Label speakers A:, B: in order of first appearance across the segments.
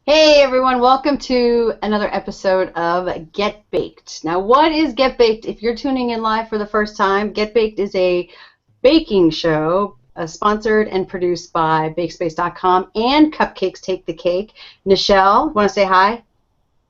A: Hey everyone, welcome to another episode of Get Baked. Now, what is Get Baked? If you're tuning in live for the first time, Get Baked is a baking show sponsored and produced by BakeSpace.com and Cupcakes Take the Cake. Nichelle, want to say hi?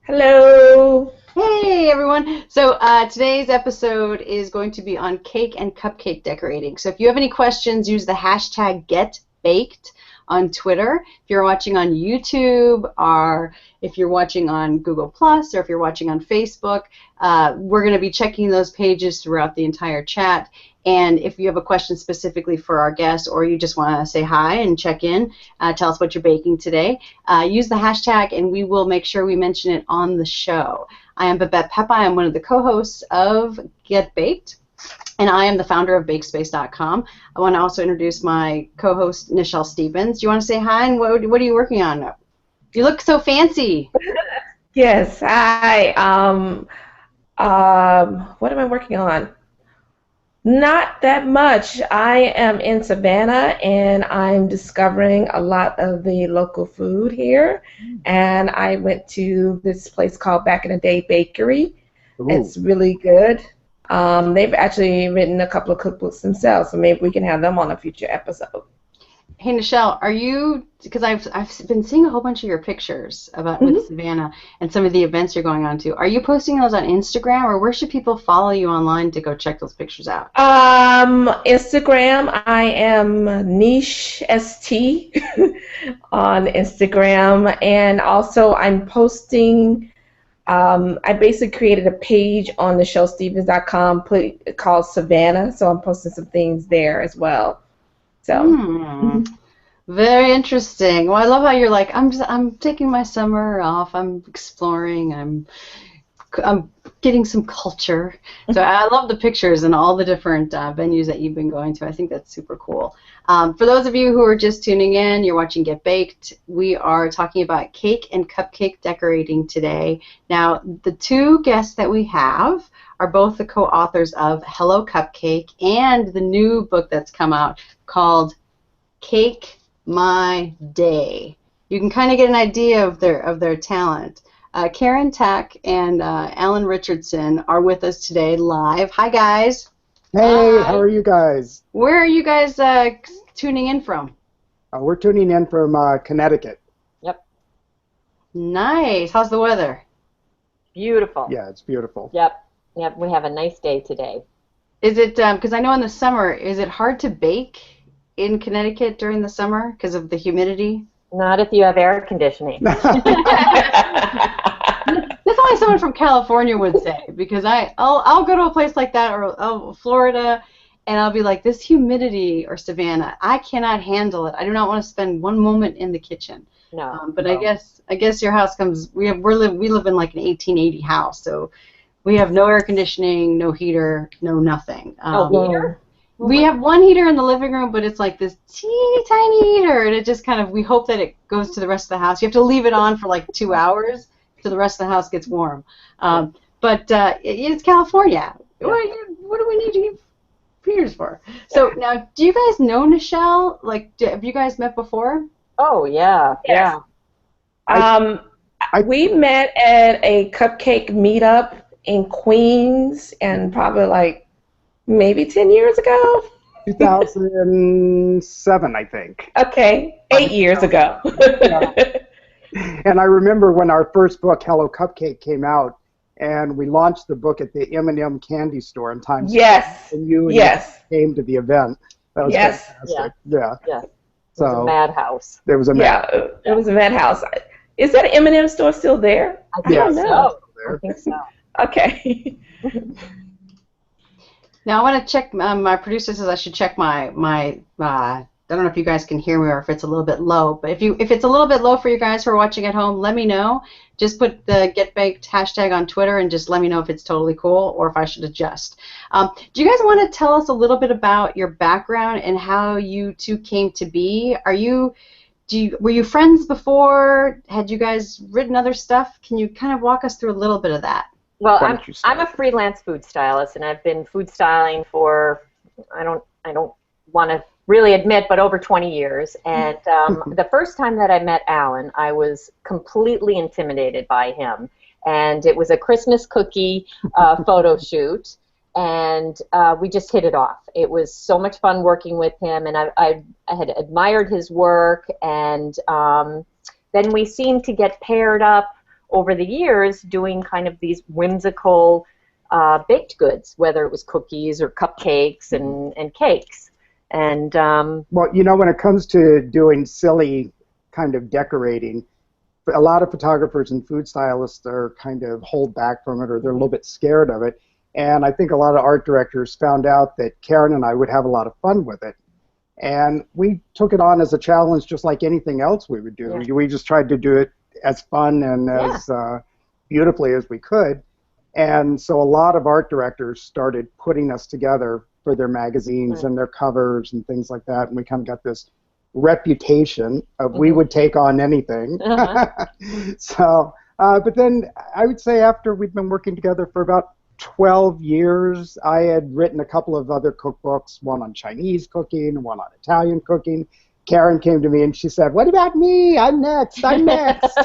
B: Hello.
A: Hey everyone. So today's episode is going to be on cake and cupcake decorating. So if you have any questions, use the hashtag GetBaked on Twitter. If you're watching on YouTube, or if you're watching on Google Plus, or if you're watching on Facebook, we're going to be checking those pages throughout the entire chat. And if you have a question specifically for our guest, or you just want to say hi and check in, tell us what you're baking today, use the hashtag and we will make sure we mention it on the show. I am Babette Peppa. I am one of the co-hosts of Get Baked, and I am the founder of BakeSpace.com. I want to also introduce my co-host, Nichelle Stevens. Do you want to say hi, and what are you working on? You look so fancy.
B: Yes, hi. What am I working on? Not that much. I am in Savannah, and I'm discovering a lot of the local food here. And I went to this place called Back in the Day Bakery.
C: Ooh.
B: It's really good. They've actually written a couple of cookbooks themselves, so maybe we can have them on a future episode.
A: Hey, Nichelle, are you, because I've been seeing a whole bunch of your pictures about with Savannah and some of the events you're going on to. Are you posting those on Instagram, or where should people follow you online to go check those pictures out?
B: Instagram, I am Niche ST on Instagram, and also I'm posting. I basically created a page on the showstevens.com called Savannah, so I'm posting some things there as well. So.
A: Very interesting. Well, I love how you're like, I'm taking my summer off. I'm exploring. I'm getting some culture. So I love the pictures and all the different venues that you've been going to. I think that's super cool. For those of you who are just tuning in, you're watching Get Baked. We are talking about cake and cupcake decorating today. Now, the two guests that we have are both the co-authors of Hello Cupcake and the new book that's come out called Cake My Day. You can kind of get an idea of their talent. Karen Tack and Alan Richardson are with us today live. Hi, guys.
C: Hey, how are you guys?
A: Where are you guys tuning in from?
C: We're tuning in from Connecticut.
D: Yep.
A: Nice. How's the weather?
D: Beautiful.
C: Yeah, it's beautiful.
D: Yep. We have a nice day today.
A: Is it, because I know in the summer, is it hard to bake in Connecticut during the summer because of the humidity?
D: Not if you have air conditioning.
A: That's only someone from California would say, because I'll go to a place like that, or Florida, and I'll be like, this humidity, or Savannah, I cannot handle it. I do not want to spend one moment in the kitchen.
D: No.
A: But no. I guess your house comes. We live in like an 1880 house, so we have no air conditioning, no heater, no nothing.
D: No heater?
A: We have one heater in the living room, but it's like this teeny tiny heater, and it just kind of, we hope that it goes to the rest of the house. You have to leave it on for like 2 hours so the rest of the house gets warm. But it's California.
D: Yeah.
A: What do we need to get heaters for? So now, do you guys know Nichelle? Like, have you guys met before?
D: Oh, yeah.
B: Yes.
D: Yeah.
B: We met at a cupcake meetup in Queens, and probably like maybe 10 years ago?
C: 2007, I think.
B: Okay, 8 years ago.
C: And I remember when our first book, Hello Cupcake, came out, and we launched the book at the M&M candy store in Times Square.
B: Yes.
C: And you came to the event. That was fantastic. Yeah.
D: It
C: So
D: was a madhouse.
C: There was a
B: it was a madhouse. Is that M&M store still there?
D: I don't know.
C: There.
D: I think so.
B: Okay.
A: Now I want to check. My producer says I should check my. I don't know if you guys can hear me or if it's a little bit low. But if it's a little bit low for you guys who are watching at home, let me know. Just put the Get Baked hashtag on Twitter and just let me know if it's totally cool or if I should adjust. Do you guys want to tell us a little bit about your background and how you two came to be? Were you friends before? Had you guys written other stuff? Can you kind of walk us through a little bit of that?
D: Well, I'm a freelance food stylist, and I've been food styling for, I don't want to really admit, but over 20 years. And the first time that I met Alan, I was completely intimidated by him. And it was a Christmas cookie photo shoot, and we just hit it off. It was so much fun working with him, and I had admired his work, and then we seemed to get paired up over the years doing kind of these whimsical baked goods, whether it was cookies or cupcakes and cakes. And
C: well, you know, when it comes to doing silly kind of decorating, a lot of photographers and food stylists are kind of hold back from it, or they're a little bit scared of it. And I think a lot of art directors found out that Karen and I would have a lot of fun with it. And we took it on as a challenge, just like anything else we would do. Yeah. We just tried to do it as fun and as beautifully as we could. And so a lot of art directors started putting us together for their magazines and their covers and things like that. And we kind of got this reputation of we would take on anything. So, but then I would say after we'd been working together for about 12 years, I had written a couple of other cookbooks, one on Chinese cooking, one on Italian cooking. Karen came to me and she said, "What about me? I'm next. I'm next."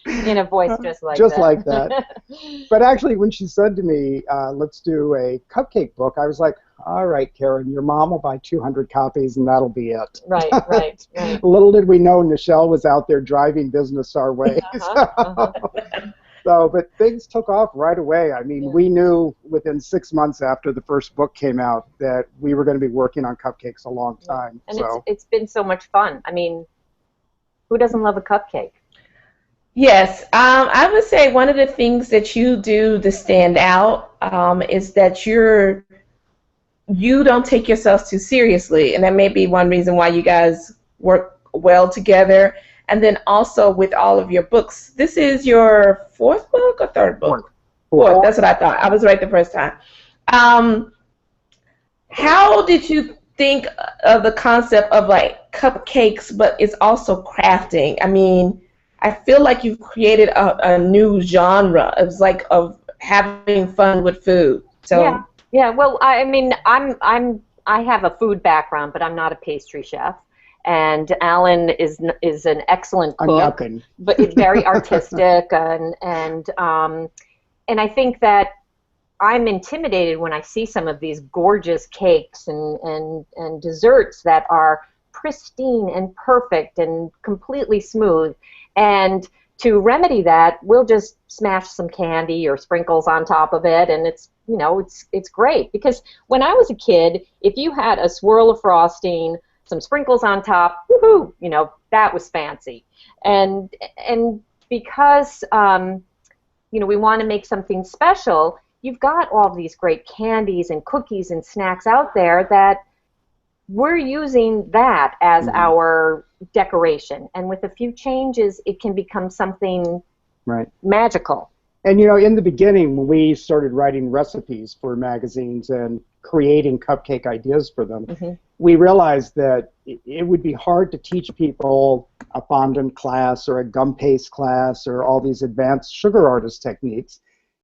D: In a voice just like
C: just
D: that.
C: like that. But actually, when she said to me, "Let's do a cupcake book," I was like, "All right, Karen, your mom will buy 200 copies and that'll be it."
D: Right.
C: Little did we know Nichelle was out there driving business our way. So, but things took off right away. I mean, we knew within 6 months after the first book came out that we were going to be working on cupcakes a long time.
D: And it's been so much fun. I mean, who doesn't love a cupcake?
B: Yes, I would say one of the things that you do to stand out is that you don't take yourselves too seriously, and that may be one reason why you guys work well together. And then also with all of your books, this is your fourth book or third book? Fourth. That's what I thought. I was right the first time. How did you think of the concept of like cupcakes, but it's also crafting? I mean, I feel like you've created a new genre of having fun with food. So
D: yeah. Well, I mean, I have a food background, but I'm not a pastry chef. And Alan is an excellent cook, but it's very artistic, and I think that I'm intimidated when I see some of these gorgeous cakes and desserts that are pristine and perfect and completely smooth. And to remedy that, we'll just smash some candy or sprinkles on top of it, and it's great. Because when I was a kid, if you had a swirl of frosting, some sprinkles on top, woohoo! That was fancy. And because we want to make something special, you've got all these great candies and cookies and snacks out there that we're using that as our decoration. And with a few changes, it can become something magical.
C: And in the beginning, when we started writing recipes for magazines and creating cupcake ideas for them, we realized that it would be hard to teach people a fondant class or a gum paste class or all these advanced sugar artist techniques.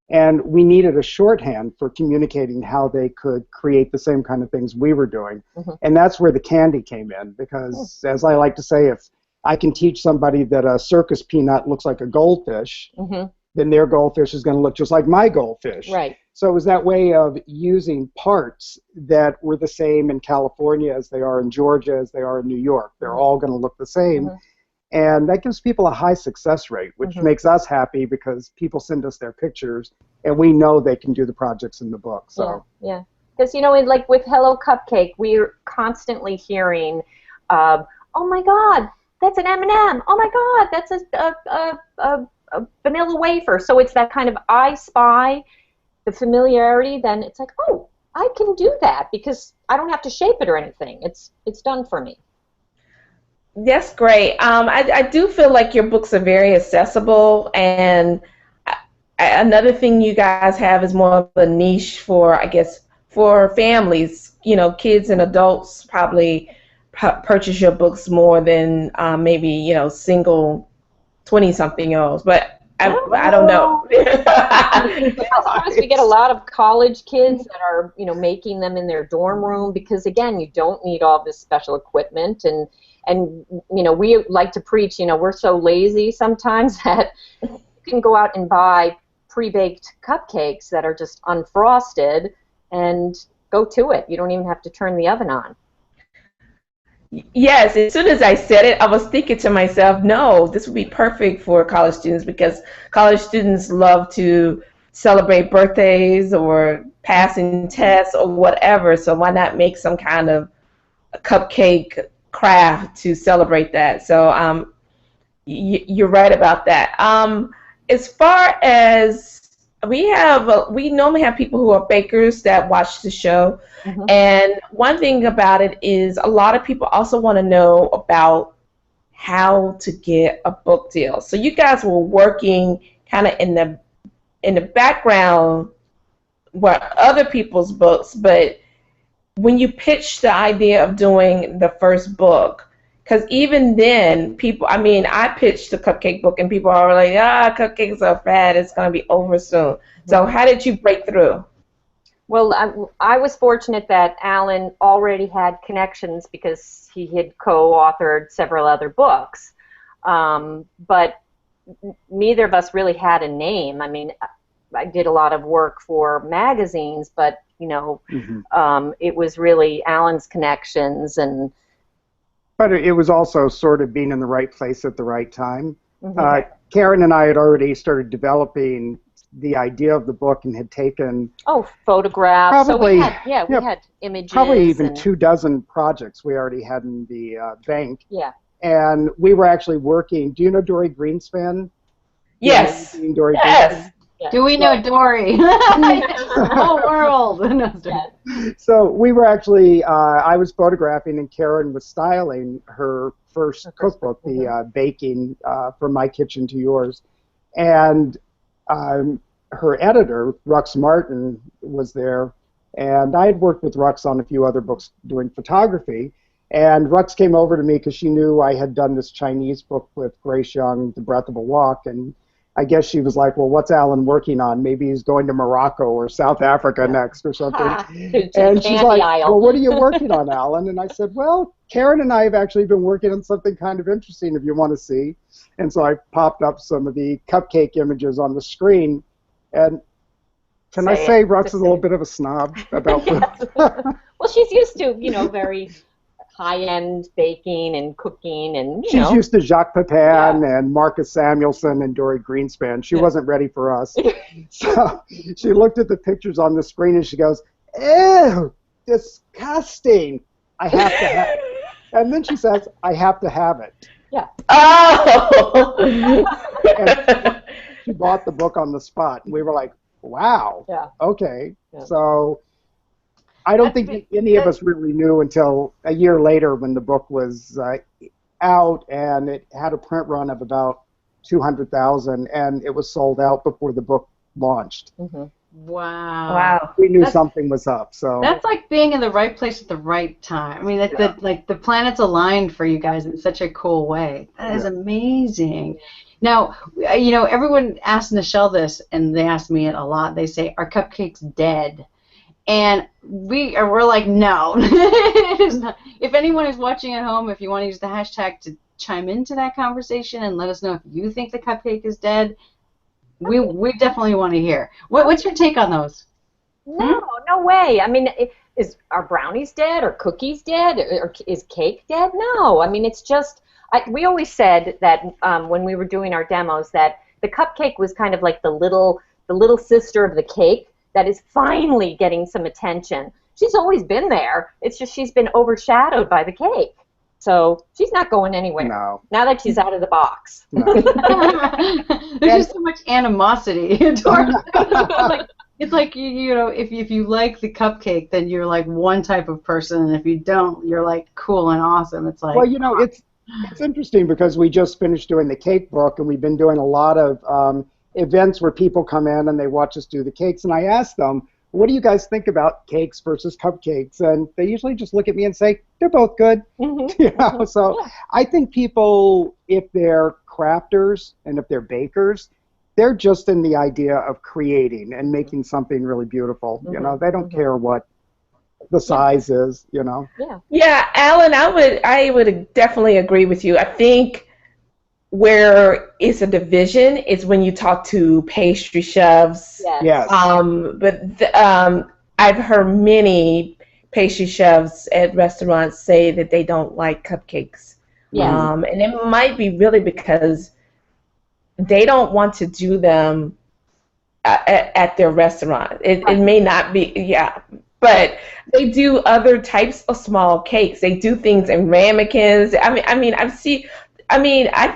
C: And we needed a shorthand for communicating how they could create the same kind of things we were doing. And that's where the candy came in, because as I like to say, if I can teach somebody that a circus peanut looks like a goldfish, then their goldfish is going to look just like my goldfish.
D: Right.
C: So it was that way of using parts that were the same in California as they are in Georgia, as they are in New York. They're all going to look the same. And that gives people a high success rate, which makes us happy because people send us their pictures and we know they can do the projects in the book. So
D: yeah. Because, like with Hello Cupcake, we're constantly hearing, oh my God, that's an M&M. Oh my God, that's a vanilla wafer. So it's that kind of I spy the familiarity, then it's like, oh, I can do that because I don't have to shape it or anything. It's done for me.
B: That's great. I do feel like your books are very accessible, and another thing you guys have is more of a niche for, I guess, for families. Kids and adults probably purchase your books more than maybe single 20-something-year-olds. But I don't know.
D: Sometimes we get a lot of college kids that are, making them in their dorm room because, again, you don't need all this special equipment. And we like to preach, we're so lazy sometimes that you can go out and buy pre-baked cupcakes that are just unfrosted and go to it. You don't even have to turn the oven on.
B: Yes, as soon as I said it, I was thinking to myself, no, this would be perfect for college students because college students love to celebrate birthdays or passing tests or whatever. So why not make some kind of cupcake craft to celebrate that? So you're right about that. As far as we normally have people who are bakers that watch the show, and one thing about it is a lot of people also want to know about how to get a book deal. So you guys were working kind of in the background with other people's books, but when you pitched the idea of doing the first book, because even then, I pitched the Cupcake book, and people are like, cupcakes are fad, it's going to be over soon. So how did you break through?
D: Well, I was fortunate that Alan already had connections because he had co-authored several other books. But neither of us really had a name. I mean, I did a lot of work for magazines, but, it was really Alan's connections and...
C: But it was also sort of being in the right place at the right time. Karen and I had already started developing the idea of the book and had taken
D: photographs.
C: Probably,
D: so we had images.
C: Probably even 24 projects we already had in the bank.
D: Yeah.
C: And we were actually working. Do you know Dory Greenspan?
B: Yes.
C: Dory
B: Greenspan?
A: Yeah. Do we know Dory? The whole world.
C: So we were actually, I was photographing and Karen was styling her first cookbook, the Baking From My Kitchen to Yours. And her editor, Rux Martin, was there. And I had worked with Rux on a few other books doing photography. And Rux came over to me because she knew I had done this Chinese book with Grace Young, The Breath of a Walk. And I guess she was like, well, what's Alan working on? Maybe he's going to Morocco or South Africa next or something. And she's like, well, what are you working on, Alan? And I said, well, Karen and I have actually been working on something kind of interesting if you want to see. And so I popped up some of the cupcake images on the screen. And can I say Rux is a little bit of a snob about food?
D: Well, she's used to, very high-end baking and cooking and,
C: She's used to Jacques Pepin and Marcus Samuelson and Dory Greenspan. She wasn't ready for us. So she looked at the pictures on the screen and she goes, ew, disgusting. I have to have it. And then she says, I have to have it.
D: Yeah.
B: Oh!
C: And she bought the book on the spot. And we were like, wow.
D: Yeah.
C: Okay. Yeah. So I don't think any of us really knew until a year later when the book was out and it had a print run of about 200,000 and it was sold out before the book launched.
A: Wow.
C: We knew something was up. So
A: that's like being in the right place at the right time. I mean, the planets aligned for you guys in such a cool way. That is amazing. Now, everyone asked Nichelle this, and they ask me it a lot. They say, "Are cupcakes dead?" And we're like, no, it is not. If anyone is watching at home, if you want to use the hashtag to chime into that conversation and let us know if you think the cupcake is dead, we definitely want to hear. What's your take on those?
D: No way. I mean, are brownies dead or cookies dead or is cake dead? No. I mean, it's just we always said that when we were doing our demos that the cupcake was kind of like the little sister of the cake that is finally getting some attention. She's always been there. It's just she's been overshadowed by the cake. So she's not going anywhere. No. Now that she's out of the box.
C: No.
A: There's just so much animosity towards it's like if you like the cupcake, then you're like one type of person, and if you don't, you're like cool and awesome. It's like
C: it's interesting because we just finished doing the cake book, and we've been doing a lot of events where people come in and they watch us do the cakes, and I ask them, what do you guys think about cakes versus cupcakes? And they usually just look at me and say, they're both good. So I think people, if they're crafters and if they're bakers, they're just in the idea of creating and making something really beautiful. You know, they don't care what the size is, you know.
B: Yeah, Alan, I would definitely agree with you. I think where it's a division is when you talk to pastry chefs.
C: Yes.
B: I've heard many pastry chefs at restaurants say that they don't like cupcakes. And it might be really because they don't want to do them at their restaurant. It may not be, but they do other types of small cakes. They do things in ramekins. I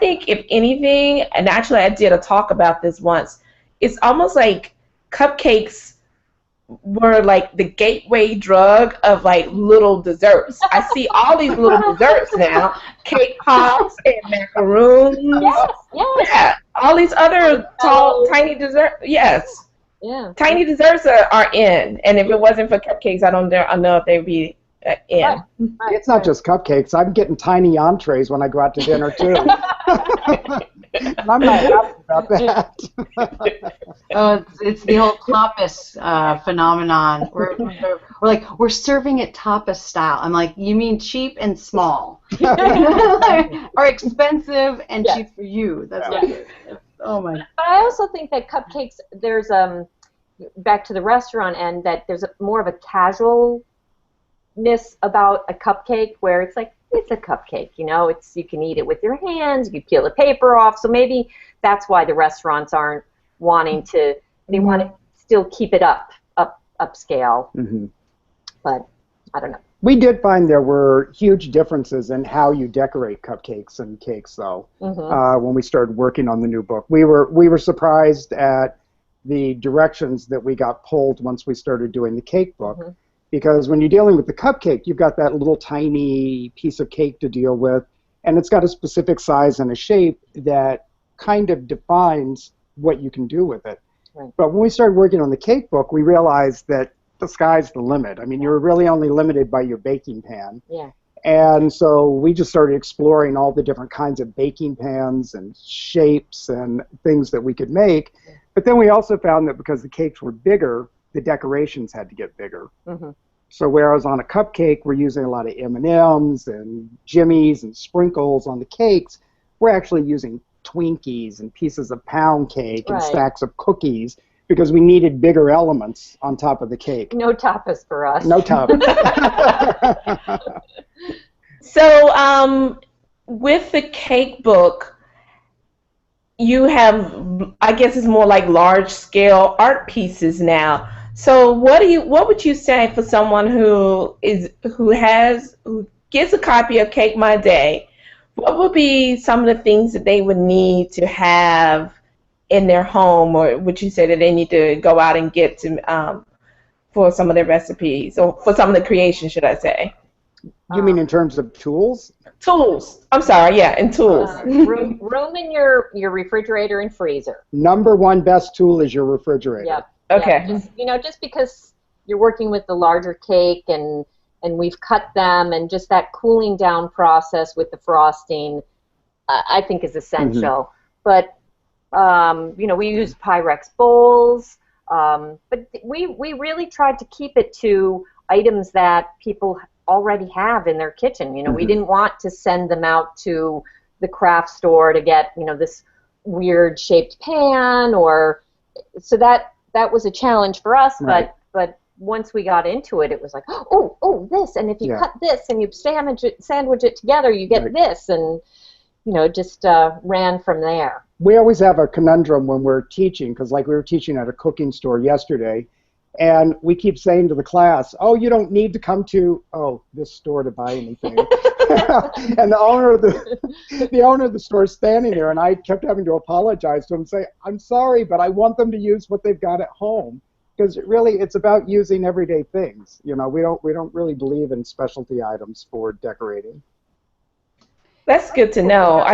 B: think if anything, and actually I did a talk about this once, it's almost like cupcakes were like the gateway drug of like little desserts. I see all these little desserts now, cake pops and macaroons.
D: Yes.
B: Yeah, all these other tiny desserts. Yes.
D: Yeah.
B: Tiny desserts are in, and if it wasn't for cupcakes, I don't know if they'd be in.
D: Right.
C: It's not just cupcakes. I'm getting tiny entrees when I go out to dinner too. And I'm not happy about that.
A: It's the whole tapas phenomenon. We're serving it tapas style. I'm like, you mean cheap and small, or expensive and cheap for you? That's what it is. Oh my.
D: But I also think that cupcakes, there's back to the restaurant end, that there's more of a casualness about a cupcake where it's like, it's a cupcake, you know, you can eat it with your hands, you peel the paper off, so maybe that's why the restaurants aren't wanting to, they want to still keep it upscale, but I don't know.
C: We did find there were huge differences in how you decorate cupcakes and cakes, though, when we started working on the new book. We were surprised at the directions that we got pulled once we started doing the cake book. Because when you're dealing with the cupcake, you've got that little tiny piece of cake to deal with, and it's got a specific size and a shape that kind of defines what you can do with it. Right. But when we started working on the cake book, we realized that the sky's the limit. I mean, you're really only limited by your baking pan.
D: Yeah.
C: And so we just started exploring all the different kinds of baking pans and shapes and things that we could make. But then we also found that because the cakes were bigger, the decorations had to get bigger. So whereas on a cupcake we're using a lot of M&Ms and jimmies and sprinkles on the cakes, we're actually using Twinkies and pieces of pound cake and stacks of cookies because we needed bigger elements on top of the cake.
D: No tapas for us.
C: No tapas.
B: So with the cake book, you have, I guess it's more like large scale art pieces now. So what would you say for someone who gets a copy of Cake My Day? What would be some of the things that they would need to have in their home, or would you say that they need to go out and get to for some of their recipes, or for some of the creation, should I say?
C: You mean in terms of tools?
B: Tools. I'm sorry, yeah, and tools.
D: Room in your refrigerator and freezer.
C: Number one best tool is your refrigerator.
D: Yep.
B: Okay.
D: Yeah, just because you're working with the larger cake and we've cut them, and just that cooling down process with the frosting, I think is essential. But we use Pyrex bowls, but we really tried to keep it to items that people already have in their kitchen. We didn't want to send them out to the craft store to get this weird shaped pan, or so that was a challenge for us. Right. But once we got into it, it was like, oh, this, and if you cut this and you sandwich it together, you get this, and just ran from there.
C: We always have a conundrum when we're teaching, because like we were teaching at a cooking store yesterday, and we keep saying to the class, oh, you don't need to come to this store to buy anything. And the owner of the store is standing there, and I kept having to apologize to him and say, I'm sorry, but I want them to use what they've got at home, because it's about using everyday things. We don't really believe in specialty items for decorating.
B: That's good to know.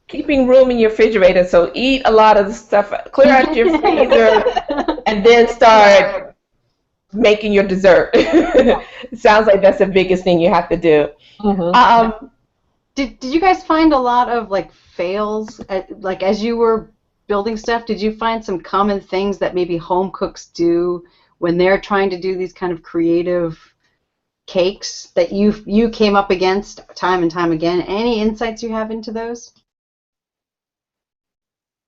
B: Keeping room in your refrigerator, so eat a lot of the stuff, clear out your freezer, and then start making your dessert. It sounds like that's the biggest thing you have to do.
A: Did you guys find a lot of fails, as you were building stuff, did you find some common things that maybe home cooks do when they're trying to do these kind of creative cakes that you came up against time and time again? Any insights you have into those?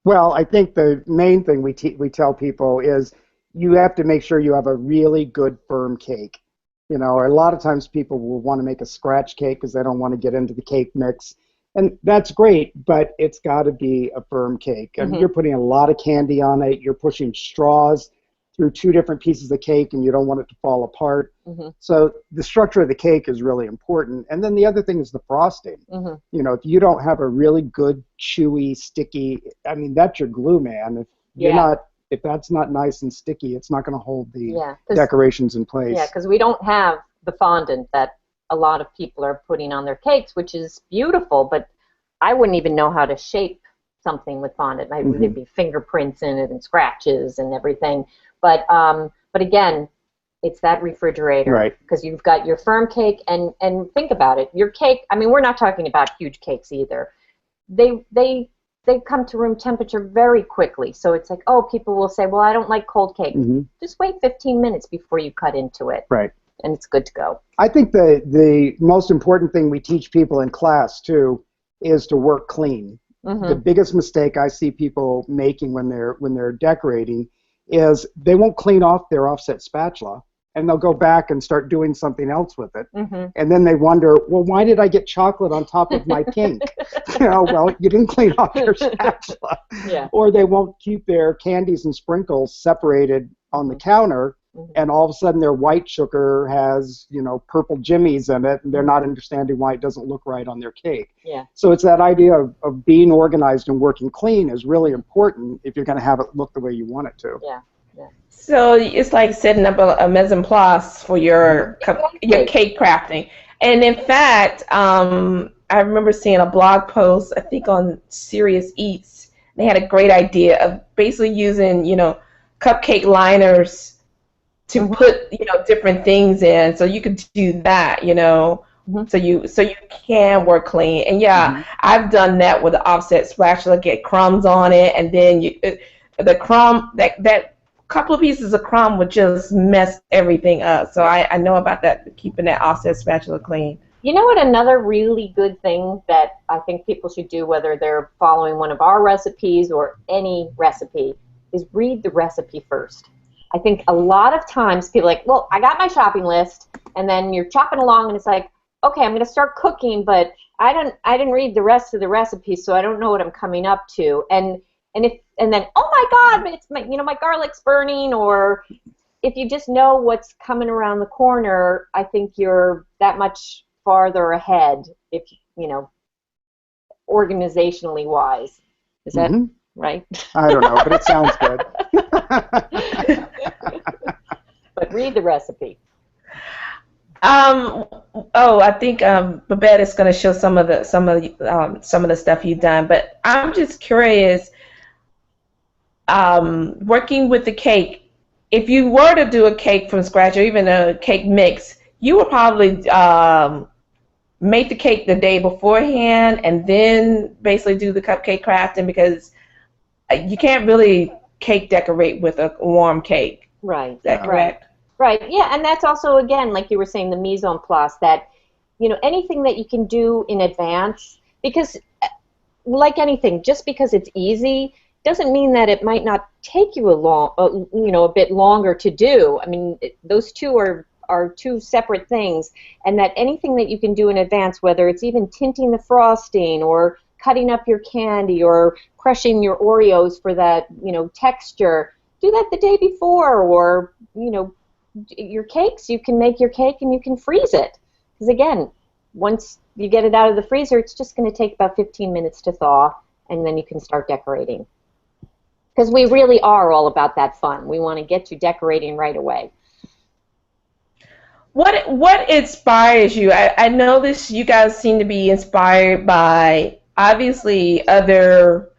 C: Well, I think the main thing we tell people is you have to make sure you have a really good firm cake. You know, a lot of times people will want to make a scratch cake because they don't want to get into the cake mix. And that's great, but it's got to be a firm cake. I mean, you're putting a lot of candy on it. You're pushing straws through 2 different pieces of cake, and you don't want it to fall apart. So the structure of the cake is really important. And then the other thing is the frosting. You know, if you don't have a really good, chewy, sticky, I mean, that's your glue, man. If you're not, if that's not nice and sticky, it's not going to hold the decorations in place.
D: Yeah, because we don't have the fondant that a lot of people are putting on their cakes, which is beautiful, but I wouldn't even know how to shape something with fondant. There'd be fingerprints in it and scratches and everything. But again, it's that refrigerator,
C: right?
D: Because you've got your firm cake, and think about it. Your cake. I mean, we're not talking about huge cakes either. They come to room temperature very quickly. So it's like, oh, people will say, well, I don't like cold cake. Just wait 15 minutes before you cut into it.
C: Right.
D: And it's good to go.
C: I think the most important thing we teach people in class too is to work clean. The biggest mistake I see people making when they're decorating is they won't clean off their offset spatula, and they'll go back and start doing something else with it. And then they wonder, well, why did I get chocolate on top of my pink? You know, well, you didn't clean off your spatula. Or they won't keep their candies and sprinkles separated on the counter, and all of a sudden their white sugar has, you know, purple jimmies in it, and they're not understanding why it doesn't look right on their cake. So it's that idea of being organized and working clean is really important if you're going to have it look the way you want it to.
B: So it's like setting up a mise en place for your cake crafting. And in fact, I remember seeing a blog post, I think on Serious Eats. They had a great idea of basically using, you know, cupcake liners to put, you know, different things in. So you could do that, you know. So you can work clean. And I've done that with the offset spatula, get crumbs on it, and then the crumb, that couple of pieces of crumb would just mess everything up. So I know about that, keeping that offset spatula clean.
D: You know what, another really good thing that I think people should do, whether they're following one of our recipes or any recipe, is read the recipe first. I think a lot of times people are like, well, I got my shopping list, and then you're chopping along and it's like, okay, I'm going to start cooking, but I didn't read the rest of the recipe, so I don't know what I'm coming up to. And then, oh my God, it's my garlic's burning. Or if you just know what's coming around the corner, I think you're that much farther ahead, if you know, organizationally wise. Is that right?
C: I don't know, but it sounds good.
D: But read the recipe.
B: I think Babette is going to show some of the stuff you've done. But I'm just curious. Working with the cake, if you were to do a cake from scratch or even a cake mix, you would probably make the cake the day beforehand and then basically do the cupcake crafting, because you can't really cake decorate with a warm cake.
D: Right.
B: Is that correct?
D: Right. Yeah, and that's also, again, like you were saying, the mise en place, that, you know, anything that you can do in advance, because like anything, just because it's easy doesn't mean that it might not take you a bit longer to do. I mean, those two are two separate things, and that anything that you can do in advance, whether it's even tinting the frosting or cutting up your candy or crushing your Oreos for that, you know, texture, do that the day before. Or, you know, your cakes, you can make your cake and you can freeze it, because again, once you get it out of the freezer, it's just going to take about 15 minutes to thaw, and then you can start decorating. Because we really are all about that fun. We want to get you decorating right away.
B: What inspires you? I know you guys seem to be inspired by, obviously, other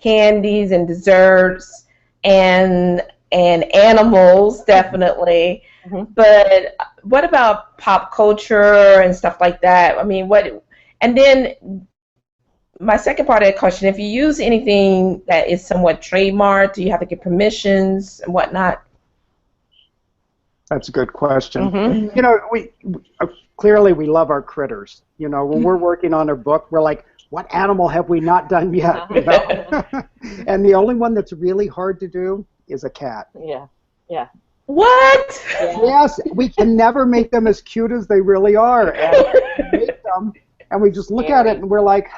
B: candies and desserts and animals, definitely. But what about pop culture and stuff like that? I mean, and then my second part of the question, if you use anything that is somewhat trademarked, do you have to get permissions and whatnot?
C: That's a good question.
B: Mm-hmm.
C: You know, we clearly we love our critters. You know, when we're working on a book, we're like, what animal have we not done yet? You know? And the only one that's really hard to do is a cat.
D: Yeah, yeah.
B: What?
D: Yeah.
C: Yes, we can never make them as cute as they really are. And we make them, and we just look at it and we're like,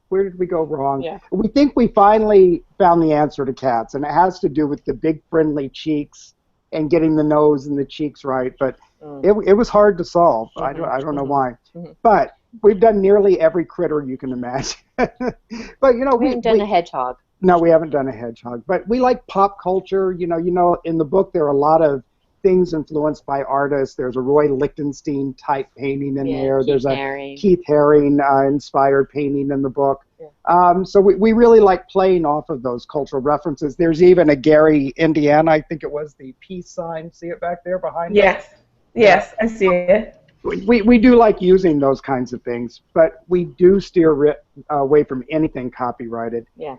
C: where did we go wrong?
D: Yeah.
C: We think we finally found the answer to cats, and it has to do with the big friendly cheeks and getting the nose and the cheeks right. But it was hard to solve. I don't know why. But we've done nearly every critter you can imagine. But you know,
D: we haven't done a hedgehog.
C: No, we haven't done a hedgehog. But we like pop culture. You know, in the book there are a lot of things influenced by artists. There's a Roy Lichtenstein type painting in there. There's a Keith Haring inspired painting in the book. Yeah. So we really like playing off of those cultural references. There's even a Gary, Indiana, I think it was, the peace sign. See it back there behind us?
B: Yes, I see it.
C: We do like using those kinds of things, but we do steer away from anything copyrighted.
D: Yeah.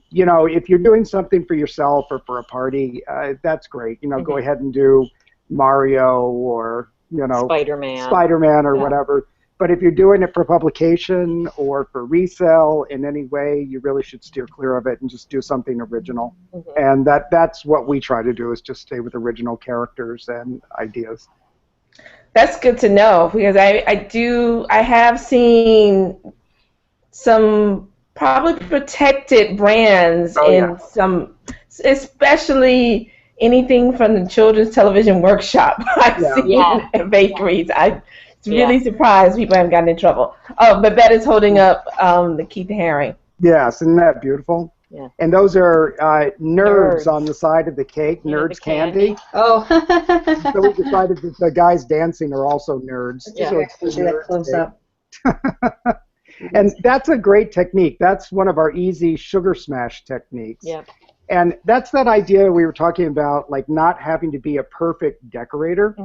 C: You know, if you're doing something for yourself or for a party, that's great. You know, go ahead and do Mario or, you know, Spider-Man or whatever. But if you're doing it for publication or for resale in any way, you really should steer clear of it and just do something original. And that's what we try to do, is just stay with original characters and ideas.
B: That's good to know, because I have seen some probably protected brands in some, especially anything from the Children's Television Workshop I've seen in bakeries. I'm really surprised people haven't gotten in trouble. Oh, but Babette's holding up the Keith Haring.
C: Yes, isn't that beautiful? Yeah. And those are nerds on the side of the cake, nerds candy.
A: Oh.
C: So we decided that the guys dancing are also nerds.
A: Yeah,
C: so it's
A: that close up.
C: And that's a great technique. That's one of our easy sugar smash techniques.
D: Yeah.
C: And that's that idea we were talking about, like not having to be a perfect decorator.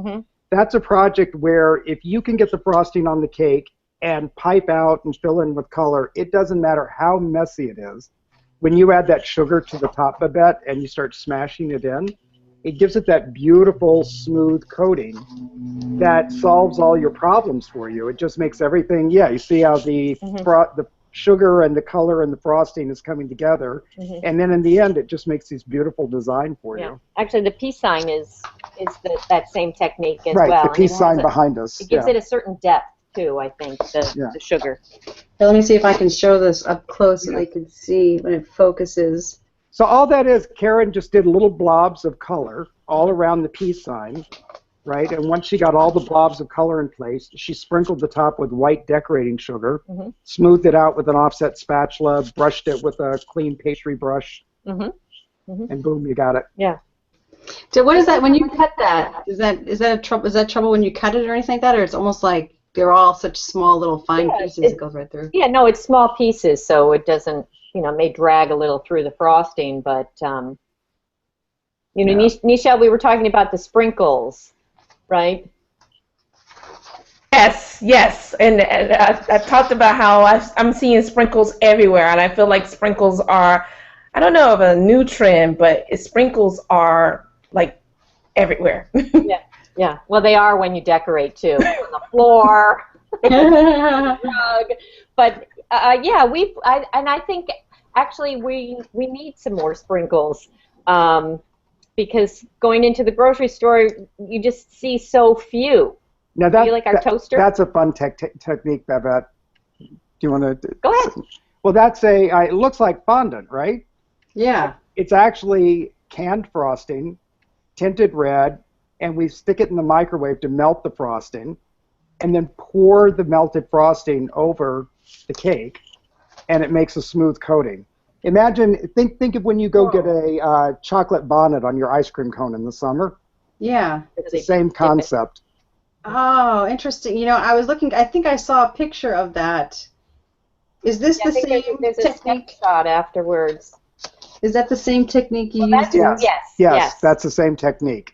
C: That's a project where if you can get the frosting on the cake and pipe out and fill in with color, it doesn't matter how messy it is. When you add that sugar to the top, Babette, and you start smashing it in, it gives it that beautiful, smooth coating that solves all your problems for you. It just makes everything, you see how the sugar and the color and the frosting is coming together, and then in the end, it just makes this beautiful design for you.
D: Actually, the peace sign is that same technique as
C: well.
D: Right,
C: the peace sign behind us.
D: It gives it a certain depth, too, I think, the sugar.
A: Now, let me see if I can show this up close so they can see when it focuses.
C: So all that is, Karen just did little blobs of color all around the peace sign, right? And once she got all the blobs of color in place, she sprinkled the top with white decorating sugar, smoothed it out with an offset spatula, brushed it with a clean pastry brush, and boom, you got it.
D: Yeah.
A: So what is that when you cut that? Is that trouble when you cut it or anything like that, or it's almost like they're all such small little fine pieces that goes right through?
D: Yeah, no, it's small pieces, so it doesn't, it may drag a little through the frosting, but Nichelle, we were talking about the sprinkles, right?
B: Yes, and I talked about how I'm seeing sprinkles everywhere, and I feel like sprinkles are, I don't know of a new trend, but sprinkles are like everywhere.
D: Yeah. Well, they are when you decorate too, on the floor, the rug. But I think actually we need some more sprinkles, because going into the grocery store, you just see so few.
C: Now
D: do you like our toaster?
C: That's a fun technique, Babette. Do you want to?
D: Go ahead.
C: Well, that's it looks like fondant, right?
A: Yeah.
C: It's actually canned frosting, tinted red, and we stick it in the microwave to melt the frosting, and then pour the melted frosting over the cake, and it makes a smooth coating. Imagine, think of when you go get a chocolate bonnet on your ice cream cone in the summer.
A: Yeah.
C: It's the same concept.
A: Oh, interesting. I was looking, I think I saw a picture of that. Is this the same
D: there's
A: technique?
D: A shot afterwards.
A: Is that the same technique you used?
C: Yes, that's the same technique.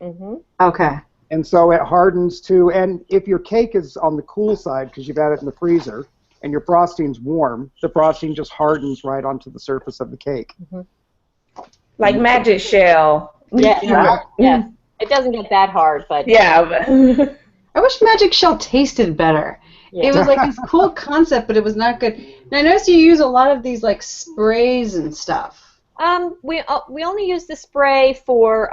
A: Okay.
C: And so it hardens too, and if your cake is on the cool side because you've had it in the freezer, and your frosting's warm, the frosting just hardens right onto the surface of the cake.
B: Like magic shell.
D: Yeah. Yes. It doesn't get that hard, but
B: yeah.
A: I wish magic shell tasted better.
D: Yeah.
A: It was like this cool concept, but it was not good. And I noticed you use a lot of these like sprays and stuff.
D: We only use the spray for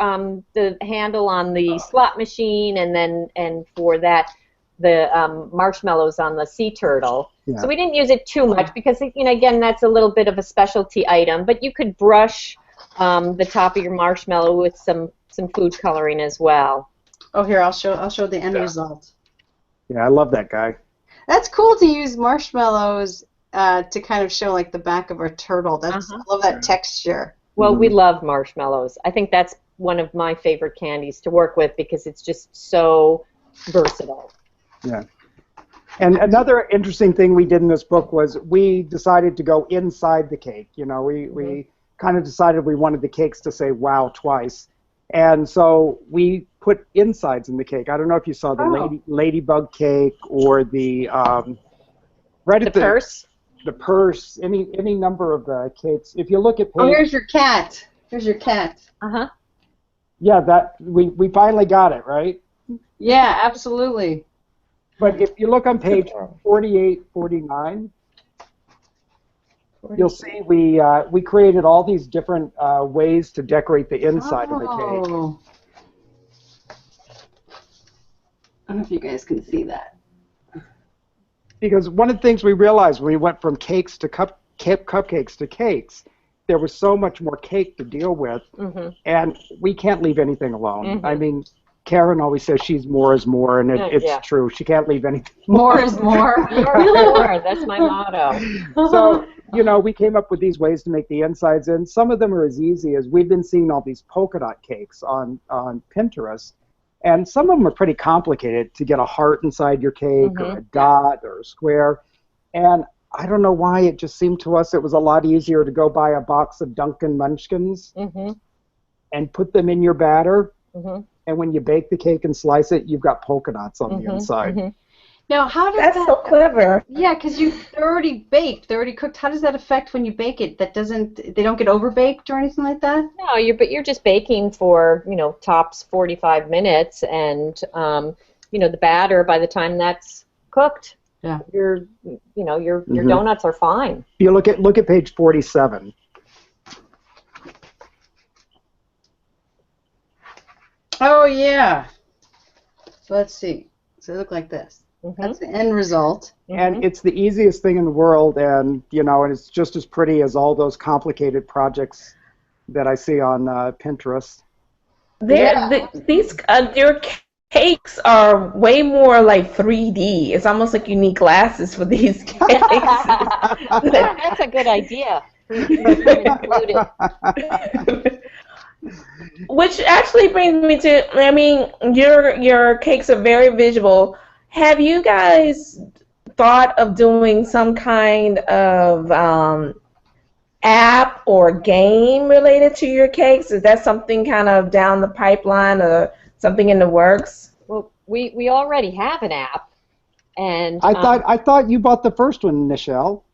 D: the handle on the slot machine, and for that the marshmallows on the sea turtle.
C: Yeah.
D: So we didn't use it too much because again that's a little bit of a specialty item. But you could brush the top of your marshmallow with some food coloring as well.
A: Oh, here I'll show the end result.
C: Yeah, I love that guy.
A: That's cool to use marshmallows to kind of show like the back of a turtle. I love that texture.
D: Well, we love marshmallows. I think that's one of my favorite candies to work with because it's just so versatile.
C: Yeah. And another interesting thing we did in this book was we decided to go inside the cake. We kind of decided we wanted the cakes to say wow twice. And so we put insides in the cake. I don't know if you saw the ladybug cake or the
D: purse.
C: The purse, any number of the cakes. If you look at page,
A: here's your cat. Here's your cat.
C: Yeah, that we finally got it, right?
A: Yeah, absolutely.
C: But if you look on page 48, 49, you'll see we created all these different ways to decorate the inside of the cake.
A: I don't know if you guys can see that.
C: Because one of the things we realized when we went from cakes to cupcakes to cakes, there was so much more cake to deal with, and we can't leave anything alone. I mean, Karen always says she's more is more, and it's true. She can't leave anything.
A: More is more.
D: More is more. That's my motto.
C: So, we came up with these ways to make the insides, and some of them are as easy as we've been seeing all these polka dot cakes on Pinterest. And some of them are pretty complicated to get a heart inside your cake or a dot or a square. And I don't know why it just seemed to us it was a lot easier to go buy a box of Dunkin' Munchkins and put them in your batter. And when you bake the cake and slice it, you've got polka dots on the inside.
A: Now, how does
B: That's so clever.
A: Yeah, because they're already baked, they're already cooked. How does that affect when you bake it? They don't get overbaked or anything like that?
D: No, you're just baking for tops 45 minutes, and the batter by the time that's cooked, your donuts are fine.
C: You look at page 47.
A: Oh yeah. So let's see. So they look like this. That's the end result.
C: And it's the easiest thing in the world, and and it's just as pretty as all those complicated projects that I see on Pinterest.
B: Your cakes are way more like 3D. It's almost like you need glasses for these cakes.
D: That's a good idea. Included.
B: Which actually brings me to, your cakes are very visual. Have you guys thought of doing some kind of app or game related to your cakes? Is that something kind of down the pipeline or something in the works?
D: Well, we already have an app, and
C: I thought you bought the first one, Nichelle.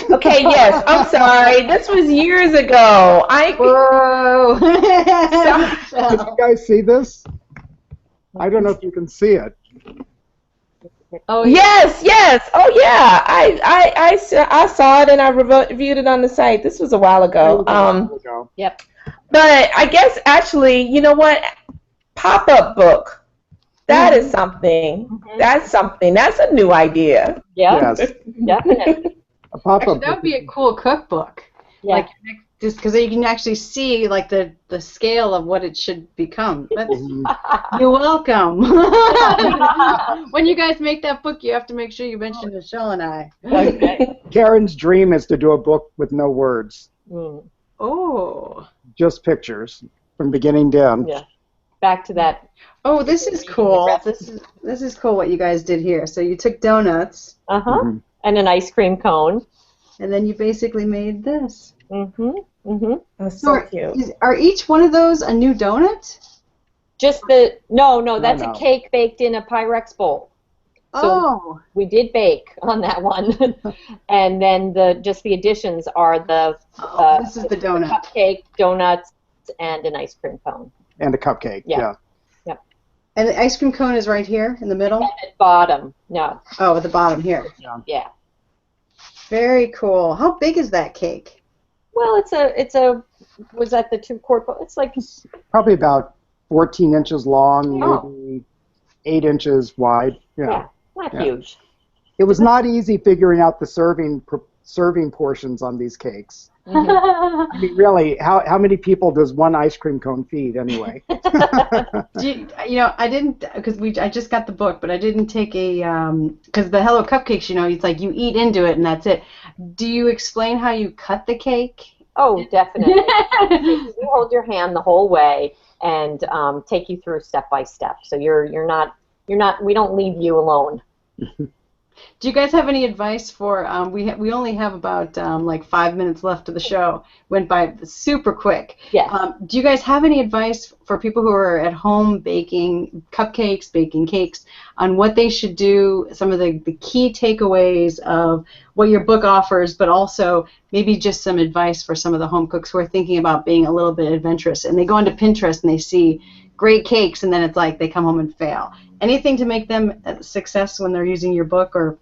B: Okay, yes. I'm sorry. This was years ago.
A: Whoa!
C: Did you guys see this? I don't know if you can see it.
B: Oh yes. Oh yeah. I saw it and I reviewed it on the site. This was a while ago.
D: Yep.
B: But I guess actually, you know what? PopUp Book. That is something. That's something. That's a new idea.
D: Yeah.
C: Yes.
D: Definitely.
C: A pop-up.
A: That would be a cool cookbook.
D: Yeah.
A: Like just because you can actually see like the scale of what it should become. You're welcome. When you guys make that book, you have to make sure you mention Nichelle and I.
D: Okay.
C: Karen's dream is to do a book with no words.
A: Oh.
C: Just pictures from beginning to end.
D: Yeah. Back to that.
A: Oh, this is cool. This is cool what you guys did here. So you took donuts.
D: And an ice cream cone.
A: And then you basically made this.
B: That's so cute.
A: Are each one of those a new donut?
D: Just no, that's a cake baked in a Pyrex bowl.
A: Oh.
D: We did bake on that one, and then just the additions are
A: this is the donut.
D: The cupcake, donuts, and an ice cream cone.
C: And a cupcake. Yeah.
D: Yep.
A: And the ice cream cone is right here in the middle?
D: At the bottom. No.
A: Oh, at the bottom here.
D: Yeah.
A: Very cool. How big is that cake?
D: Well, was that the 2-quart? It's like
C: probably about 14 inches long, maybe 8 inches wide.
D: Yeah, not huge.
C: It was not easy figuring out the serving portions on these cakes. I mean, really, how many people does one ice cream cone feed anyway?
A: I didn't, because I just got the book, but I didn't take because the Hello Cupcakes, it's like you eat into it and that's it. Do you explain how you cut the cake?
D: Oh, definitely. We hold your hand the whole way and take you through step by step. So we don't leave you alone.
A: Do you guys have any advice for, we only have about like 5 minutes left of the show. Went by super quick.
D: Yes.
A: Do you guys have any advice for people who are at home baking cupcakes, baking cakes, on what they should do, some of the key takeaways of what your book offers, but also maybe just some advice for some of the home cooks who are thinking about being a little bit adventurous, and they go into Pinterest and they see great cakes, and then it's like they come home and fail. Anything to make them a success when they're using your book, or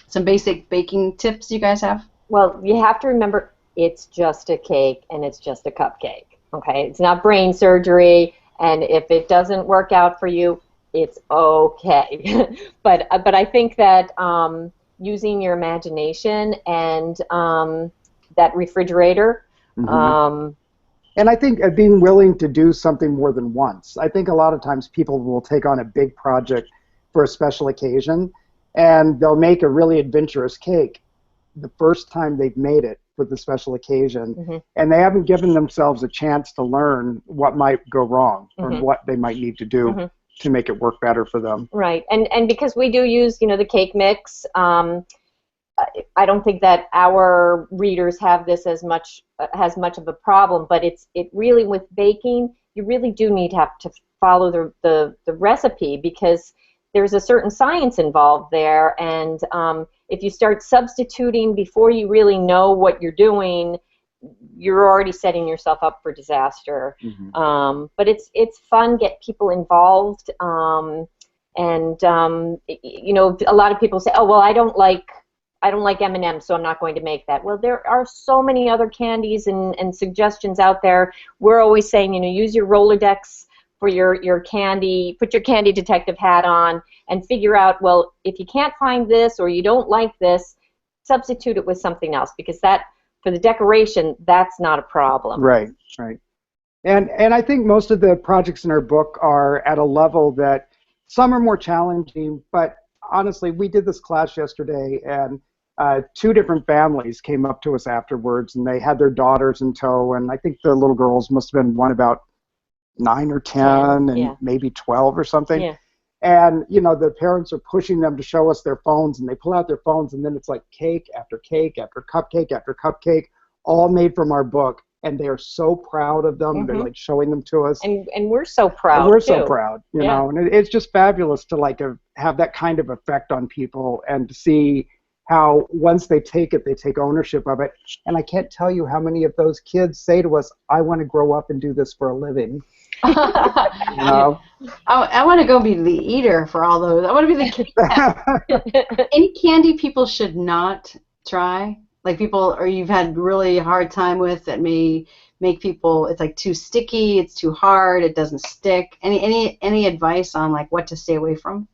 A: some basic baking tips you guys have?
D: Well, you have to remember it's just a cake and it's just a cupcake. Okay, it's not brain surgery, and if it doesn't work out for you, it's okay. but I think that using your imagination and that refrigerator.
C: And I think being willing to do something more than once. I think a lot of times people will take on a big project for a special occasion, and they'll make a really adventurous cake the first time they've made it for the special occasion, and they haven't given themselves a chance to learn what might go wrong or what they might need to do to make it work better for them.
D: Right, and because we do use, the cake mix, I don't think that our readers have this as much of a problem, but it really, with baking, you really do need to have to follow the recipe, because there's a certain science involved there, and if you start substituting before you really know what you're doing, you're already setting yourself up for disaster. But it's fun, get people involved, and a lot of people say, oh, well, I don't like M&Ms, so I'm not going to make that. Well, there are so many other candies and suggestions out there. We're always saying, use your Rolodex for your candy, put your candy detective hat on, and figure out, well, if you can't find this or you don't like this, substitute it with something else, because that, for the decoration, that's not a problem.
C: Right. And I think most of the projects in our book are at a level that some are more challenging, but honestly, we did this class yesterday, and 2 different families came up to us afterwards, and they had their daughters in tow, and I think the little girls must have been one about 9 or 10 and maybe 12 or something.
D: Yeah.
C: And, the parents are pushing them to show us their phones, and they pull out their phones, and then it's like cake after cake after cupcake after cupcake, all made from our book. And they are so proud of them. They're like showing them to us.
D: And we're so proud.
C: And we're so proud, you know. And it's just fabulous to have that kind of effect on people, and to see how once they take it, they take ownership of it. And I can't tell you how many of those kids say to us, I want to grow up and do this for a living.
A: I want to go be the eater for all those. I want to be the Any candy people should not try? Like people, or you've had really hard time with, that may make people, it's like too sticky, it's too hard, it doesn't stick. Any advice on like what to stay away from?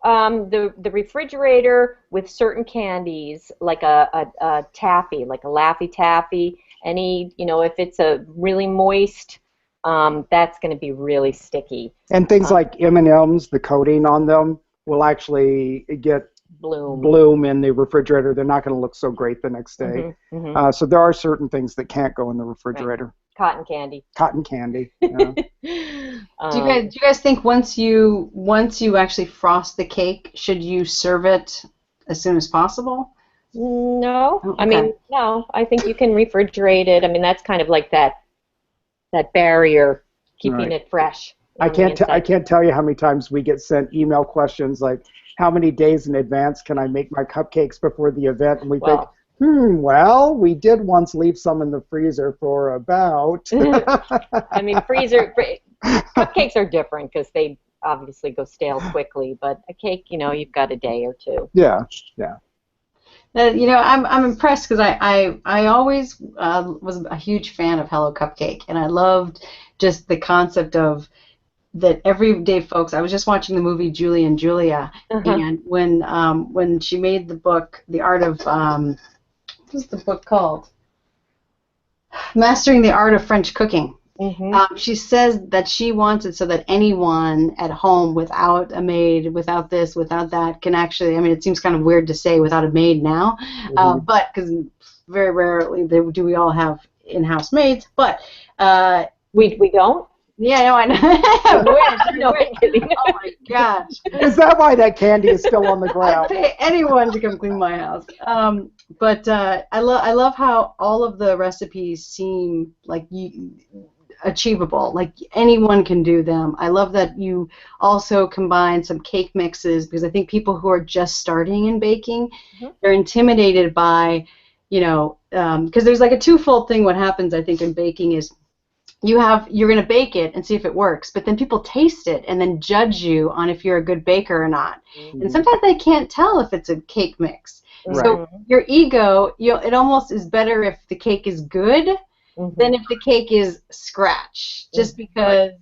D: The refrigerator with certain candies, like a taffy, like a Laffy Taffy, if it's a really moist, that's going to be really sticky.
C: And things like M&Ms, the coating on them will actually get bloom in the refrigerator. They're not going to look so great the next day. So there are certain things that can't go in the refrigerator.
D: Right. Cotton candy.
A: Do you guys think once you actually frost the cake, should you serve it as soon as possible?
D: No.
A: Okay.
D: I mean, no. I think you can refrigerate it. I mean, that's kind of like that barrier keeping it fresh.
C: I can't tell you how many times we get sent email questions like, how many days in advance can I make my cupcakes before the event? And we think, well, we did once leave some in the freezer for about.
D: I mean, cupcakes are different because they obviously go stale quickly, but a cake, you've got a day or two.
C: Yeah.
A: I'm impressed because I always was a huge fan of Hello Cupcake, and I loved just the concept of that everyday folks. I was just watching the movie Julie and Julia, and when she made the book, The Art of what's the book called? Mastering the Art of French Cooking. She says that she wants it so that anyone at home without a maid, without this, without that, can actually, I mean, it seems kind of weird to say without a maid now, but because very rarely do we all have in-house maids, but...
D: we don't?
A: Yeah, no, I know.
D: No kidding.
A: Oh my gosh.
C: Is that why that candy is still on the ground?
A: I'd pay anyone to come clean my house. But I love how all of the recipes seem like achievable, like anyone can do them. I love that you also combine some cake mixes, because I think people who are just starting in baking, they're intimidated by, because there's like a twofold thing. What happens, I think, in baking is you're going to bake it and see if it works, but then people taste it and then judge you on if you're a good baker or not. And sometimes they can't tell if it's a cake mix. So your ego, it almost is better if the cake is good than if the cake is scratch, just because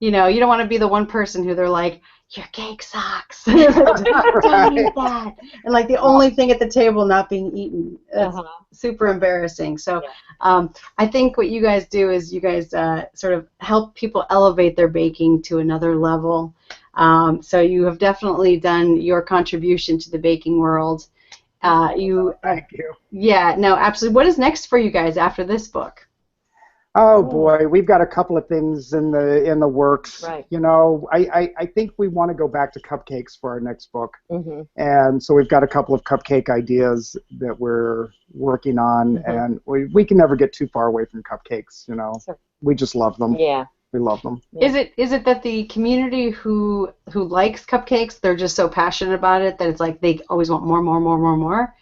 A: you don't want to be the one person who they're like, your cake sucks. Don't eat that. And like the only thing at the table not being eaten. It's super embarrassing. So I think what you guys do is you guys sort of help people elevate their baking to another level. So you have definitely done your contribution to the baking world.
C: Thank you.
A: Yeah, no, absolutely. What is next for you guys after this book?
C: Oh boy, we've got a couple of things in the works.
D: Right.
C: I think we want to go back to cupcakes for our next book, and so we've got a couple of cupcake ideas that we're working on, and we can never get too far away from cupcakes.
D: Sure.
C: We just love them.
D: Yeah.
C: We love them.
A: Yeah. Is it that the community who likes cupcakes, they're just so passionate about it that it's like they always want more?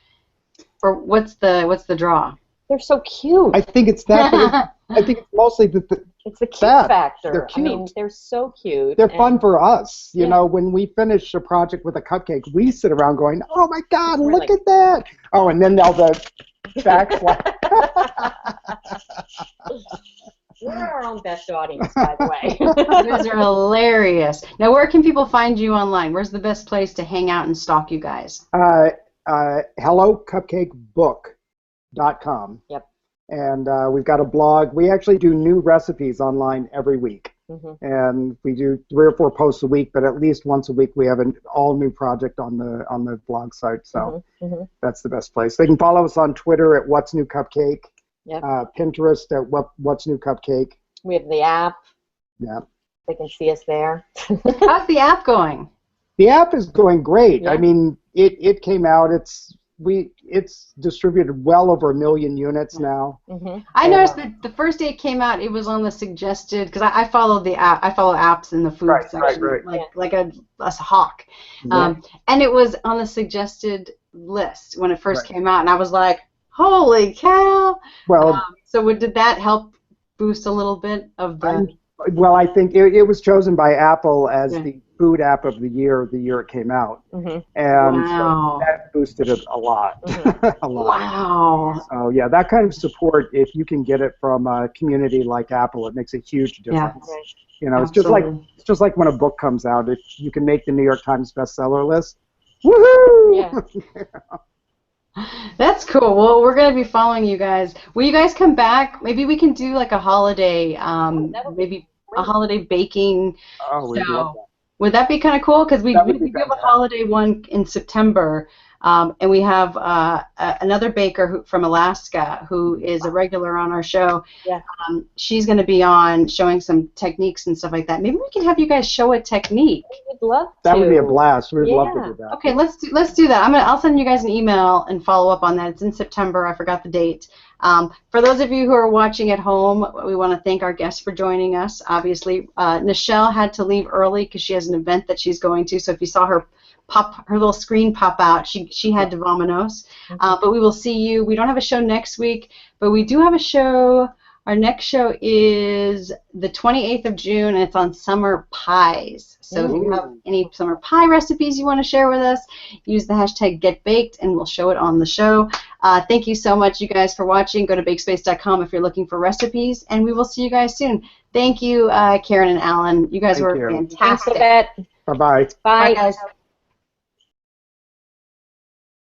A: Or what's the draw?
D: They're so cute.
C: I think it's that. I think it's mostly
D: it's the cute factor.
C: They're cute.
D: I mean, they're so cute.
C: They're fun for us. You know, when we finish a project with a cupcake, we sit around going, "Oh my God, look at that!" Oh, and then they'll backslash.
D: We're our own best audience, by the way.
A: You guys are hilarious. Now, where can people find you online? Where's the best place to hang out and stalk you guys?
C: HelloCupcakeBook.com.
D: Yep.
C: And we've got a blog. We actually do new recipes online every week. And we do 3 or 4 posts a week, but at least once a week we have an all-new project on the blog site. So that's the best place. They can follow us on Twitter at What's New Cupcake.
D: Yep.
C: Pinterest at What's New Cupcake.
D: We have the app.
C: Yeah.
D: They can see us there.
A: How's the app going?
C: The app is going great.
D: Yeah.
C: I mean, it came out. It's distributed well over 1 million units now.
A: I noticed that the first day it came out, it was on the suggested, because I follow the app. I follow apps in the food section, like a hawk. And it was on the suggested list when it first came out, and I was like, holy cow!
C: Well,
A: so did that help boost a little bit of the?
C: Well, I think it was chosen by Apple as the food app of the year it came out, and so that boosted it a lot. A lot.
A: Wow!
C: So yeah, that kind of support, if you can get it from a community like Apple, it makes a huge difference.
A: Yeah.
C: It's just like when a book comes out, if you can make the New York Times bestseller list, woohoo!
D: Yeah.
A: That's cool. Well, we're going to be following you guys. Will you guys come back? Maybe we can do like a holiday, maybe a holiday baking
C: show.
A: Would that be kind of cool? Because we do have a holiday one in September, And we have another baker from Alaska who is a regular on our show.
D: Yeah.
A: She's going to be on showing some techniques and stuff like that. Maybe we can have you guys show a technique.
D: We'd love to.
C: That would be a blast. We'd love to do that.
A: Okay, let's do that. I'll send you guys an email and follow up on that. It's in September. I forgot the date. For those of you who are watching at home, we want to thank our guests for joining us. Obviously, Nichelle had to leave early because she has an event that she's going to. So if you saw her little screen pop out, she had to Vamonos. But we will see you. We don't have a show next week, but we do have a show. Our next show is the 28th of June, and it's on summer pies. So if you have any summer pie recipes you want to share with us, use the hashtag Getbaked, and we'll show it on the show. Thank you so much, you guys, for watching. Go to BakeSpace.com if you're looking for recipes, and we will see you guys soon. Thank you, Karen and Alan. You guys were fantastic.
D: Thanks, Yvette.
C: Bye-bye.
D: Bye,
A: guys.